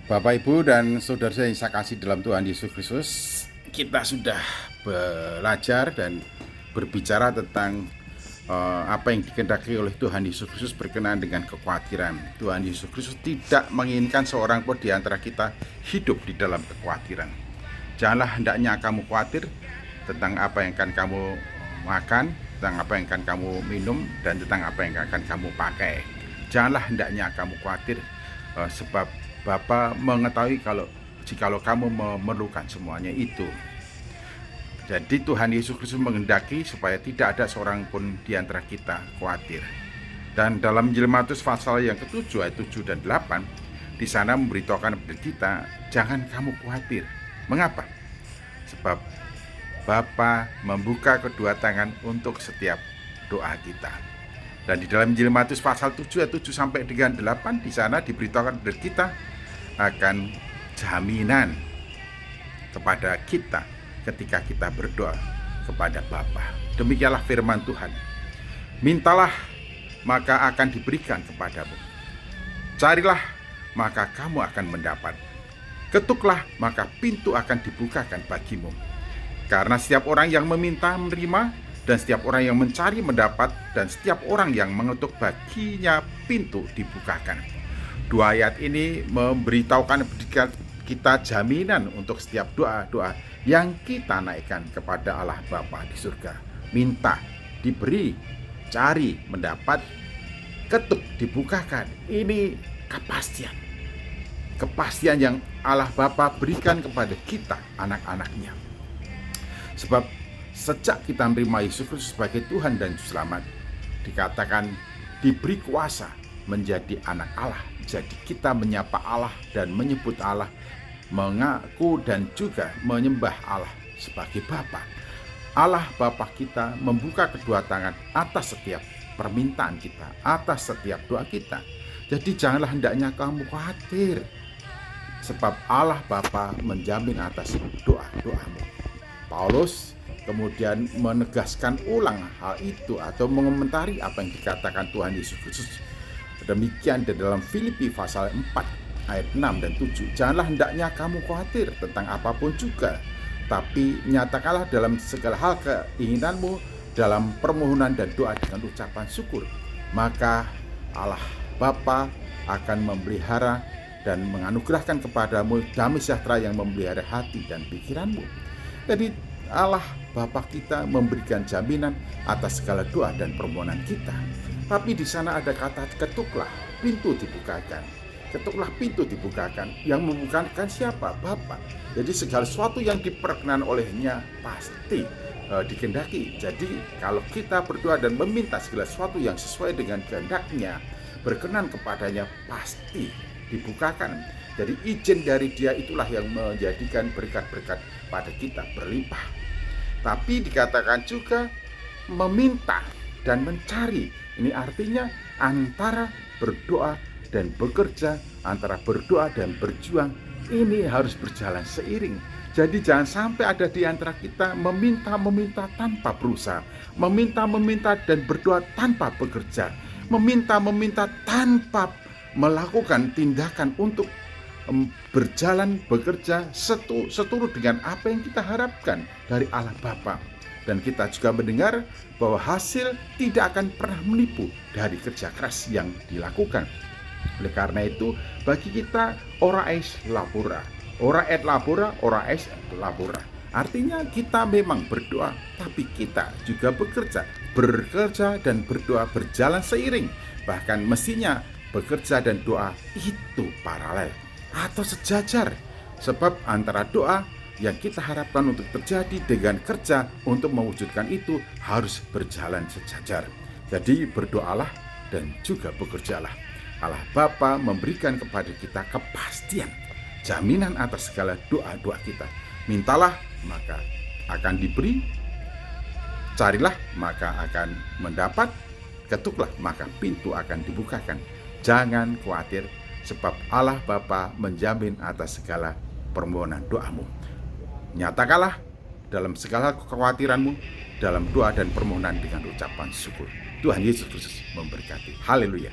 Bapak, Ibu, dan saudara saya yang saya kasih dalam Tuhan Yesus Kristus, kita sudah belajar dan berbicara tentang apa yang dikehendaki oleh Tuhan Yesus Kristus berkenaan dengan kekhawatiran. Tuhan Yesus Kristus tidak menginginkan seorang pun di antara kita hidup di dalam kekhawatiran. Janganlah hendaknya kamu khawatir tentang apa yang akan kamu makan, tentang apa yang akan kamu minum, dan tentang apa yang akan kamu pakai. Janganlah hendaknya kamu khawatir sebab Bapa mengetahui jikalau kamu memerlukan semuanya itu. Jadi Tuhan Yesus Kristus menghendaki supaya tidak ada seorang pun di antara kita khawatir. Dan dalam Injil Matius pasal yang ke-7 ayat 7 dan 8, di sana memberitahukan kepada kita, jangan kamu khawatir. Mengapa? Sebab Bapa membuka kedua tangan untuk setiap doa kita. Dan di dalam Injil Matius pasal 7 ayat 7 sampai dengan 8, di sana diberitahukan kepada kita akan jaminan kepada kita ketika kita berdoa kepada Bapa. Demikianlah firman Tuhan. Mintalah maka akan diberikan kepadamu. Carilah maka kamu akan mendapat. Ketuklah maka pintu akan dibukakan bagimu. Karena setiap orang yang meminta menerima, dan setiap orang yang mencari mendapat, dan setiap orang yang mengetuk baginya pintu dibukakan. Dua ayat ini memberitahukan kita jaminan untuk setiap doa-doa yang kita naikkan kepada Allah Bapa di surga. Minta, diberi, cari, mendapat, ketuk, dibukakan. Ini kepastian. Kepastian yang Allah Bapa berikan kepada kita, anak-anaknya. Sebab sejak kita menerima Yesus Kristus sebagai Tuhan dan Juru Selamat, dikatakan diberi kuasa menjadi anak Allah. Jadi kita menyapa Allah dan menyebut Allah, mengaku dan juga menyembah Allah sebagai Bapa. Allah Bapa kita membuka kedua tangan atas setiap permintaan kita, atas setiap doa kita. Jadi janganlah hendaknya kamu khawatir, sebab Allah Bapa menjamin atas doa-doamu. Paulus kemudian menegaskan ulang hal itu atau mengomentari apa yang dikatakan Tuhan Yesus Kristus. Demikian di dalam Filipi pasal 4 ayat 6 dan 7. Janganlah hendaknya kamu khawatir tentang apapun juga, tapi nyatakanlah dalam segala hal keinginanmu dalam permohonan dan doa dengan ucapan syukur. Maka Allah Bapa akan memelihara dan menganugerahkan kepadamu damai sejahtera yang memelihara hati dan pikiranmu. Jadi Allah Bapa kita memberikan jaminan atas segala doa dan permohonan kita. Tapi di sana ada kata ketuklah, pintu dibukakan. Ketuklah pintu dibukakan. Yang membukakan siapa? Bapa. Jadi segala sesuatu yang diperkenan olehnya pasti dikehendaki. Jadi kalau kita berdoa dan meminta segala sesuatu yang sesuai dengan kehendaknya, berkenan kepadanya, pasti dibukakan. Jadi izin dari Dia itulah yang menjadikan berkat-berkat pada kita berlimpah. Tapi dikatakan juga meminta dan mencari. Ini artinya antara berdoa dan bekerja, antara berdoa dan berjuang, ini harus berjalan seiring. Jadi jangan sampai ada di antara kita meminta-meminta tanpa berusaha, meminta-meminta dan berdoa tanpa bekerja, meminta-meminta tanpa melakukan tindakan untuk berjalan, bekerja seturut dengan apa yang kita harapkan dari Allah Bapa. Dan kita juga mendengar bahwa hasil tidak akan pernah menipu dari kerja keras yang dilakukan. Oleh karena itu, bagi kita ora eis labora, ora et labora, ora eis labora. Artinya kita memang berdoa, tapi kita juga bekerja dan berdoa berjalan seiring. Bahkan mestinya bekerja dan doa itu paralel atau sejajar. Sebab antara doa yang kita harapkan untuk terjadi dengan kerja untuk mewujudkan itu harus berjalan sejajar. Jadi berdoalah dan juga bekerjalah. Allah Bapa memberikan kepada kita kepastian, jaminan atas segala doa-doa kita. Mintalah maka akan diberi, carilah maka akan mendapat, ketuklah maka pintu akan dibukakan. Jangan khawatir, sebab Allah Bapa menjamin atas segala permohonan doamu. Nyatakanlah dalam segala kekhawatiranmu, dalam doa dan permohonan dengan ucapan syukur. Tuhan Yesus Kristus memberkati. Haleluya.